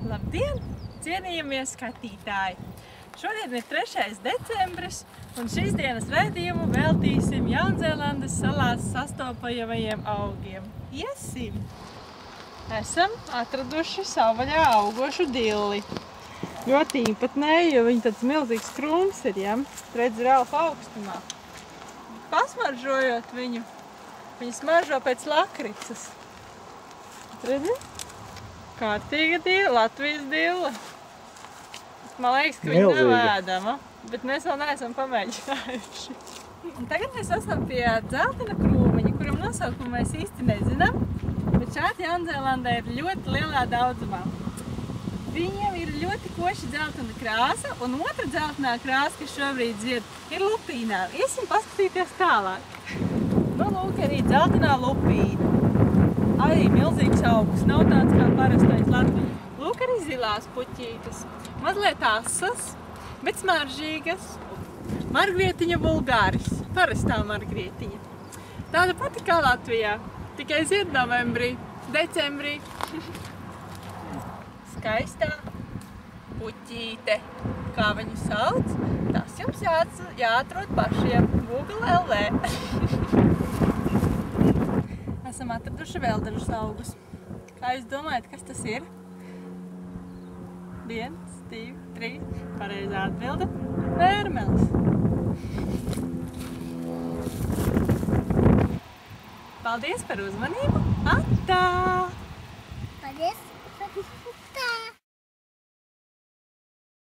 Labdien, cienījamie skatītāji! Šodien ir 3. decembris, un šīs dienas raidījumu veltīsim Jaunzēlandes salās sastopamajiem augiem. Iesim! Esam atraduši savvaļā augošu dilli. Ļoti īpatnēji, jo viņa tāds milzīgs krūms ir, ja? Redz, ir elfa augstumā. Pasmaržojot viņu, viņa smaržo pēc lakricas. Redzi? Kārtīga dilla, Latvijas dilla. Man liekas, ka viņa nav ēdama, bet mēs vēl neesam pamēģinājuši. Un tagad mēs esam pie dzeltena krūmiņa, kuram nosaukumu mēs īsti nezinām, bet šeit Jaunzēlandē ir ļoti lielā daudzumā. Viņiem ir ļoti koši dzeltena krāsa, un otra dzeltenā krāsa, kas šobrīd zied, ir lupīnā. Iesim paskatīties tālāk. Nu, lūk, arī dzeltenā lupīna. Arī milzīgs augs, nav tāds kā parastais Latvijas. Lūk, arī zilās puķītes. Mazliet asas, bet smaržīgas. Margrietiņa vulgāris, parastā margrietiņa. Tāda pati kā Latvijā, tikai zied novembrī, decembrī. Skaistā puķīte. Kā viņu sauc? Tas jums jāatrod pašiem. Google LV. Esam atraduši vēl dažus augus. Kā jūs domājat, kas tas ir? 1, 2, 3. Pareizā atbilde. Vērmelis. Paldies par uzmanību. Atā! Paldies!